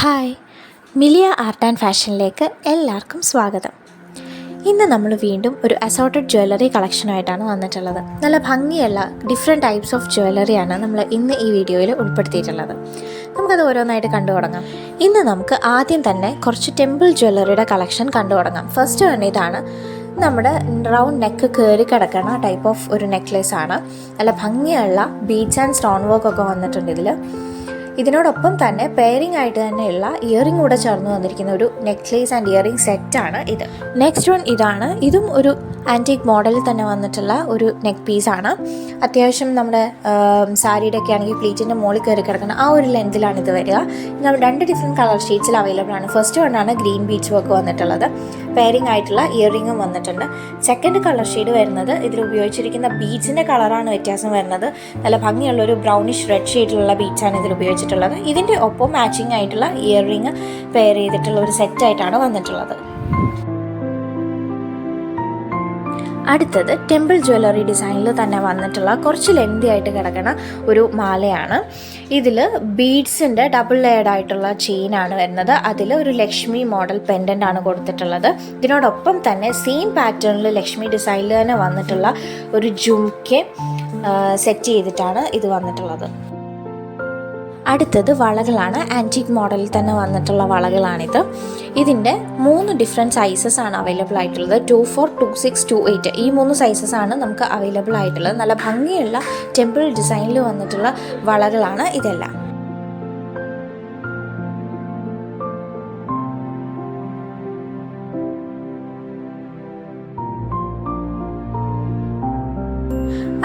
Hi, Millia art and ഫാഷനിലേക്ക് എല്ലാവർക്കും സ്വാഗതം. ഇന്ന് നമ്മൾ വീണ്ടും ഒരു അസോർട്ടഡ് ജ്വല്ലറി കളക്ഷനുമായിട്ടാണ് വന്നിട്ടുള്ളത്. നല്ല ഭംഗിയുള്ള ഡിഫറെൻറ്റ് ടൈപ്സ് ഓഫ് ജ്വല്ലറിയാണ് നമ്മൾ ഇന്ന് ഈ വീഡിയോയിൽ ഉൾപ്പെടുത്തിയിട്ടുള്ളത്. നമുക്കത് ഓരോന്നായിട്ട് കണ്ടു തുടങ്ങാം. ഇന്ന് നമുക്ക് ആദ്യം തന്നെ കുറച്ച് ടെമ്പിൾ ജ്വല്ലറിയുടെ കളക്ഷൻ കണ്ടു തുടങ്ങാം. ഫസ്റ്റ് തന്നെ ഇതാണ് നമ്മുടെ റൗണ്ട് നെക്ക് കയറി കിടക്കുന്ന ടൈപ്പ് ഓഫ് ഒരു നെക്ലേസ് ആണ്. നല്ല ഭംഗിയുള്ള ബീഡ്സ് ആൻഡ് സ്റ്റോൺ വർക്ക് ഒക്കെ വന്നിട്ടുണ്ട് ഇതിൽ. ഇതിനോടൊപ്പം തന്നെ പെയറിംഗ് ആയിട്ട് തന്നെയുള്ള ഇയറിംഗ് കൂടെ ചേർന്ന് വന്നിരിക്കുന്ന ഒരു നെക്ലേസ് ആൻഡ് ഇയറിംഗ് സെറ്റാണ് ഇത്. നെക്സ്റ്റ് വൺ ഇതാണ്. ഇതും ഒരു ആൻറ്റീക് മോഡലിൽ തന്നെ വന്നിട്ടുള്ള ഒരു നെക്ക് പീസാണ്. അത്യാവശ്യം നമ്മുടെ സാരിയുടെ ഒക്കെ ആണെങ്കിൽ പ്ലീറ്റിൻ്റെ മുകളിൽ കയറി കിടക്കുന്ന ആ ഒരു ലെങ്തിലാണ് ഇത് വരിക. നമ്മൾ 2 ഡിഫറെൻറ്റ് കളർ ഷീറ്റ്സിൽ അവൈലബിൾ ആണ്. ഫസ്റ്റ് വണ്ണാണ് ഗ്രീൻ ബീഡ്സ് വർക്ക് വന്നിട്ടുള്ളത്. പെയറിംഗ് ആയിട്ടുള്ള ഇയറിംഗും വന്നിട്ടുണ്ട്. സെക്കൻഡ് കളർ ഷെയ്ഡ് വരുന്നത് ഇതിൽ ഉപയോഗിച്ചിരിക്കുന്ന ബീഡ്സിൻ്റെ കളറാണ് വ്യത്യാസം വരുന്നത്. നല്ല ഭംഗിയുള്ള ഒരു ബ്രൗണിഷ് റെഡ് ഷെയ്ഡിലുള്ള ബീഡ്സാണ് ഇതിൽ ഉപയോഗിച്ചിട്ടുള്ളത്. ഇതിൻ്റെ ഒപ്പം മാച്ചിങ് ആയിട്ടുള്ള ഇയറിംഗ് പെയർ ചെയ്തിട്ടുള്ള ഒരു സെറ്റായിട്ടാണ് വന്നിട്ടുള്ളത്. അടുത്തത് ടെമ്പിൾ ജ്വല്ലറി ഡിസൈനിൽ തന്നെ വന്നിട്ടുള്ള കുറച്ച് ലെങ്തി ആയിട്ട് കിടക്കുന്ന ഒരു മാലയാണ്. ഇതിൽ ബീഡ്സിൻ്റെ ഡബിൾ ലെയർഡ് ആയിട്ടുള്ള ചെയിനാണ് വരുന്നത്. അതിൽ ഒരു ലക്ഷ്മി മോഡൽ പെൻഡൻ്റ് ആണ് കൊടുത്തിട്ടുള്ളത്. ഇതിനോടൊപ്പം തന്നെ സെയിം പാറ്റേണിൽ ലക്ഷ്മി ഡിസൈനിൽ തന്നെ വന്നിട്ടുള്ള ഒരു ജുംക്കെ സെറ്റ് ചെയ്തിട്ടാണ് ഇത് വന്നിട്ടുള്ളത്. അടുത്തത് വളകളാണ്. ആൻറ്റീക് മോഡലിൽ തന്നെ വന്നിട്ടുള്ള വളകളാണിത്. ഇതിൻ്റെ 3 ഡിഫറെൻറ്റ് സൈസസ് ആണ് അവൈലബിൾ ആയിട്ടുള്ളത്. 24, 26, 28 ഈ 3 സൈസസ് ആണ് നമുക്ക് അവൈലബിൾ ആയിട്ടുള്ളത്. നല്ല ഭംഗിയുള്ള ടെമ്പിൾ ഡിസൈനിൽ വന്നിട്ടുള്ള വളകളാണ് ഇതെല്ലാം.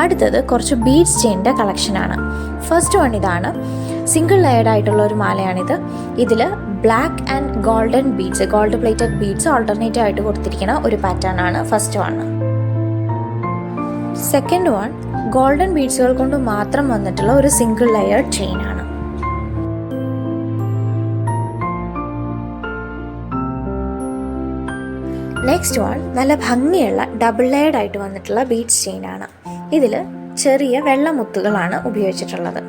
അടുത്തത് കുറച്ച് ബീഡ്സ് ചെയിൻ്റെ കളക്ഷനാണ്. ഫസ്റ്റ് വൺ ഇതാണ്. സിംഗിൾ ലെയർഡ് ആയിട്ടുള്ള ഒരു മാലയാണിത്. ഇതിൽ black and golden beads, gold plated beads alternative ആയിട്ട് കൊടുത്തിരിക്കുന്ന ഒരു പാറ്റേൺ ആണ് first one. Second one golden ബീഡ്സുകൾ കൊണ്ട് മാത്രം വന്നിട്ടുള്ള ഒരു സിംഗിൾ ലെയർഡ് ചെയിൻ ആണ്. നെക്സ്റ്റ് വൺ നല്ല ഭംഗിയുള്ള ഡബിൾ ലെയർഡ് ആയിട്ട് വന്നിട്ടുള്ള ബീഡ്സ് ചെയിൻ ആണ്. ഇതിൽ ചെറിയ വെള്ളമുത്തുകളാണ് ഉപയോഗിച്ചിട്ടുള്ളത്.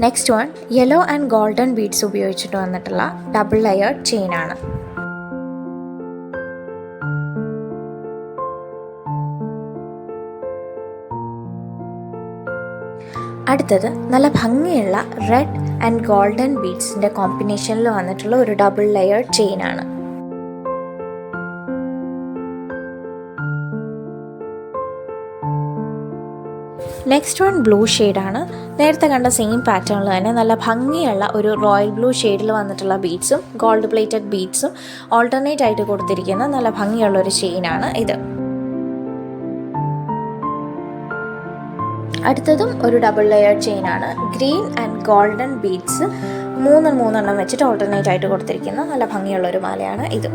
Next one yellow and golden beads ഉപയോഗിച്ചിട്ട് വന്നിട്ടുള്ള ഡബിൾ ലെയർഡ് ചെയിൻ ആണ്. അടുത്തത് നല്ല ഭംഗിയുള്ള റെഡ് ആൻഡ് ഗോൾഡൻ ബീഡ്സിൻ്റെ കോമ്പിനേഷനിൽ വന്നിട്ടുള്ള ഒരു ഡബിൾ ലെയർഡ് ചെയിൻ ആണ്. നെക്സ്റ്റ് വൺ ബ്ലൂ ഷെയ്ഡാണ്. നേരത്തെ കണ്ട സെയിം പാറ്റേണിൽ തന്നെ നല്ല ഭംഗിയുള്ള ഒരു റോയൽ ബ്ലൂ ഷെയ്ഡിൽ വന്നിട്ടുള്ള ബീഡ്സും ഗോൾഡ് പ്ലേറ്റഡ് ബീഡ്സും ഓൾട്ടർനേറ്റ് ആയിട്ട് കൊടുത്തിരിക്കുന്ന നല്ല ഭംഗിയുള്ള ഒരു ചെയിനാണ് ഇത്. അടുത്തതും ഒരു ഡബിൾ ലെയർഡ് ചെയിനാണ്. ഗ്രീൻ ആൻഡ് ഗോൾഡൻ ബീഡ്സ് 3 വെച്ചിട്ട് ഓൾട്ടർനേറ്റ് ആയിട്ട് കൊടുത്തിരിക്കുന്ന നല്ല ഭംഗിയുള്ള ഒരു മാലയാണ് ഇത്.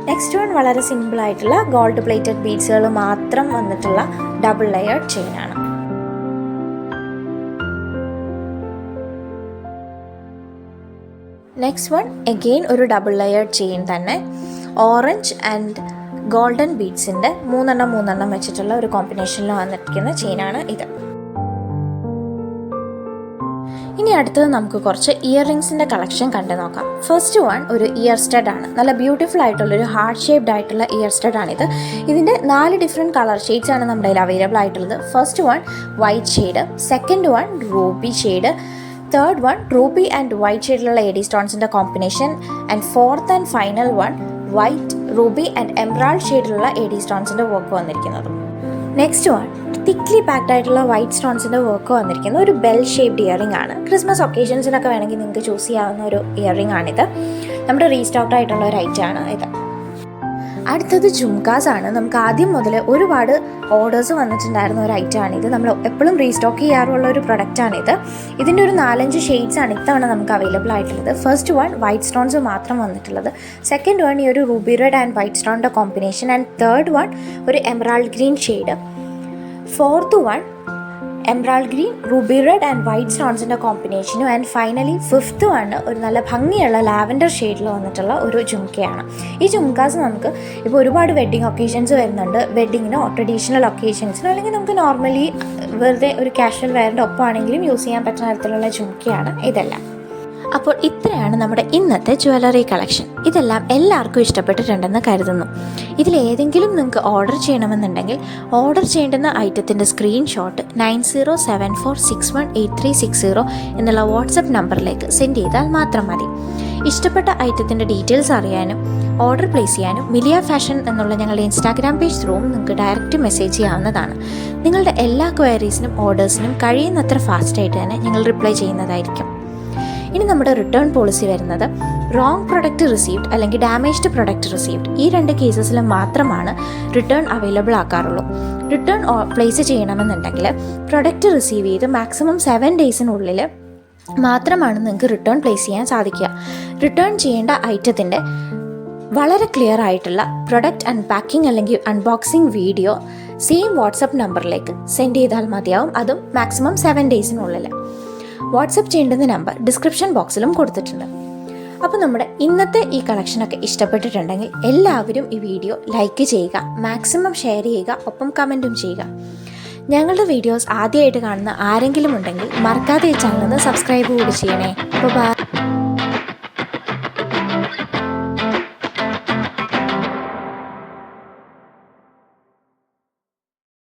നെക്സ്റ്റ് വൺ വളരെ സിമ്പിൾ ആയിട്ടുള്ള ഗോൾഡ് പ്ലേറ്റഡ് ബീഡ്സുകൾ മാത്രം വന്നിട്ടുള്ള ഡബിൾ ലെയർഡ് ചെയിൻ ആണ്. നെക്സ്റ്റ് വൺ അഗെയിൻ ഒരു ഡബിൾ ലെയർഡ് ചെയിൻ തന്നെ. ഓറഞ്ച് ആൻഡ് ഗോൾഡൻ ബീഡ്സിൻ്റെ 3 വെച്ചിട്ടുള്ള ഒരു കോമ്പിനേഷനിൽ വന്നിരിക്കുന്ന ചെയിനാണ് ഇത്. ഇനി അടുത്തത് നമുക്ക് കുറച്ച് ഇയറിങ്സിൻ്റെ കളക്ഷൻ കണ്ടു നോക്കാം. ഫസ്റ്റ് വൺ ഒരു ഇയർ സ്റ്റഡ് ആണ്. നല്ല ബ്യൂട്ടിഫുൾ ആയിട്ടുള്ളൊരു ഹാർട്ട് ഷേപ്ഡ് ആയിട്ടുള്ള ഇയർ സ്റ്റഡ് ആണിത്. ഇതിൻ്റെ 4 ഡിഫറെൻറ്റ് കളർ ഷെയ്ഡ്സ് ആണ് നമ്മുടെ കയ്യിൽ അവൈലബിൾ ആയിട്ടുള്ളത്. First one white shade, second one ruby shade, third one ruby and white ഷെയ്ഡിലുള്ള എഡി സ്റ്റോൺസിൻ്റെ combination, and fourth and final one white, ruby and emerald ഷെയ്ഡിലുള്ള എഡി സ്റ്റോൺസിൻ്റെ വർക്ക് വന്നിരിക്കുന്നത്. നെക്സ്റ്റ് വൺ തിക്ലി പാക്ഡ് ആയിട്ടുള്ള white സ്റ്റോൺസിൻ്റെ work വന്നിരിക്കുന്ന ഒരു bell shaped earring ആണ്. ക്രിസ്മസ് ഒക്കേഷൻസിനൊക്കെ വേണമെങ്കിൽ നിങ്ങൾക്ക് ചൂസ് ചെയ്യാവുന്ന ഒരു ഇയറിംഗ് ആണിത്. നമ്മുടെ റീസ്റ്റോക്ഡ് ആയിട്ടുള്ള ഒരു ഐറ്റം ആണ് ഇത്. അടുത്തത് ജുംകാസ് ആണ്. നമുക്ക് ആദ്യം മുതൽ ഒരുപാട് ഓർഡേഴ്സ് വന്നിട്ടുണ്ടായിരുന്ന ഒരു ഐറ്റം ആണിത്. നമ്മൾ എപ്പോഴും റീസ്റ്റോക്ക് ചെയ്യാറുള്ള ഒരു പ്രൊഡക്റ്റാണിത്. ഇതിൻ്റെ ഒരു 4-5 ഷെയ്ഡ്സ് ആണ് ഇത്തവണ നമുക്ക് അവൈലബിൾ ആയിട്ടുള്ളത്. ഫസ്റ്റ് വൺ വൈറ്റ് സ്റ്റോൺസ് മാത്രം വന്നിട്ടുള്ളത്, സെക്കൻഡ് വൺ ഈ ഒരു റൂബി റെഡ് ആൻഡ് വൈറ്റ് സ്റ്റോണിൻ്റെ കോമ്പിനേഷൻ, ആൻഡ് തേർഡ് വൺ ഒരു emerald green shade, fourth one emerald green, ruby red and white സ്റ്റോൺസിൻ്റെ കോമ്പിനേഷനും ആൻഡ് ഫൈനലി ഫിഫ്ത്തും ആണ് ഒരു നല്ല ഭംഗിയുള്ള ലാവൻഡർ ഷെയ്ഡിൽ വന്നിട്ടുള്ള ഒരു ജുംക്കയാണ്. ഈ ജുംക്കാസ് നമുക്ക് ഇപ്പോൾ ഒരുപാട് വെഡ്ഡിങ് ഒക്കേഷൻസ് വരുന്നുണ്ട്. വെഡ്ഡിങ്ങിനോ ട്രഡീഷണൽ ഒക്കേഷൻസിനോ അല്ലെങ്കിൽ നമുക്ക് നോർമലി വെറുതെ ഒരു കാഷ്വൽ വെയറിൻ്റെ ഒപ്പമാണെങ്കിലും യൂസ് ചെയ്യാൻ പറ്റുന്ന തരത്തിലുള്ള ജുംക്കയാണ് ഇതെല്ലാം. അപ്പോൾ ഇത്രയാണ് നമ്മുടെ ഇന്നത്തെ ജ്വല്ലറി കളക്ഷൻ. ഇതെല്ലാം എല്ലാവർക്കും ഇഷ്ടപ്പെട്ടിട്ടുണ്ടെന്ന് കരുതുന്നു. ഇതിലേതെങ്കിലും നിങ്ങൾക്ക് ഓർഡർ ചെയ്യണമെന്നുണ്ടെങ്കിൽ ഓർഡർ ചെയ്യേണ്ടുന്ന ഐറ്റത്തിൻ്റെ സ്ക്രീൻഷോട്ട് 9074618360 എന്നുള്ള വാട്സപ്പ് നമ്പറിലേക്ക് സെൻഡ് ചെയ്താൽ മാത്രം മതി. ഇഷ്ടപ്പെട്ട ഐറ്റത്തിൻ്റെ ഡീറ്റെയിൽസ് അറിയാനും ഓർഡർ പ്ലേസ് ചെയ്യാനും മിലിയ ഫാഷൻ എന്നുള്ള ഞങ്ങളുടെ ഇൻസ്റ്റാഗ്രാം പേജ് ത്രൂവും നിങ്ങൾക്ക് ഡയറക്റ്റ് മെസ്സേജ് ചെയ്യാവുന്നതാണ്. നിങ്ങളുടെ എല്ലാ ക്വയറീസിനും ഓർഡേഴ്സിനും കഴിയുന്നത്ര ഫാസ്റ്റായിട്ട് തന്നെ ഞങ്ങൾ റിപ്ലൈ ചെയ്യുന്നതായിരിക്കും. ഇനി നമ്മുടെ റിട്ടേൺ പോളിസി വരുന്നത് റോങ് പ്രൊഡക്റ്റ് റിസീവ്ഡ് അല്ലെങ്കിൽ ഡാമേജ്ഡ് പ്രൊഡക്റ്റ് റിസീവ്ഡ് ഈ 2 കേസസിൽ മാത്രമാണ് റിട്ടേൺ അവൈലബിൾ ആക്കാറുള്ളൂ. റിട്ടേൺ പ്ലേസ് ചെയ്യണമെന്നുണ്ടെങ്കിൽ പ്രൊഡക്റ്റ് റിസീവ് ചെയ്ത് മാക്സിമം 7 ഡേയ്സിനുള്ളിൽ മാത്രമാണ് നിങ്ങൾക്ക് റിട്ടേൺ പ്ലേസ് ചെയ്യാൻ സാധിക്കുക. റിട്ടേൺ ചെയ്യേണ്ട ഐറ്റത്തിൻ്റെ വളരെ ക്ലിയർ ആയിട്ടുള്ള പ്രൊഡക്റ്റ് അൺപാക്കിംഗ് അല്ലെങ്കിൽ അൺബോക്സിംഗ് വീഡിയോ സെയിം വാട്സപ്പ് നമ്പറിലേക്ക് സെൻഡ് ചെയ്താൽ മതിയാവും. അതും മാക്സിമം 7 ഡേയ്സിനുള്ളിൽ. വാട്സപ്പ് ചെയ്യേണ്ടുന്ന നമ്പർ ഡിസ്ക്രിപ്ഷൻ ബോക്സിലും കൊടുത്തിട്ടുണ്ട്. അപ്പോൾ നമ്മുടെ ഇന്നത്തെ ഈ കളക്ഷനൊക്കെ ഇഷ്ടപ്പെട്ടിട്ടുണ്ടെങ്കിൽ എല്ലാവരും ഈ വീഡിയോ ലൈക്ക് ചെയ്യുക, മാക്സിമം ഷെയർ ചെയ്യുക, ഒപ്പം കമൻറ്റും ചെയ്യുക. ഞങ്ങളുടെ വീഡിയോസ് ആദ്യമായിട്ട് കാണുന്ന ആരെങ്കിലും ഉണ്ടെങ്കിൽ മറക്കാതെ ഈ ചാനൽ ഒന്ന് സബ്സ്ക്രൈബ് കൂടി ചെയ്യണേ. അപ്പോൾ ബൈ.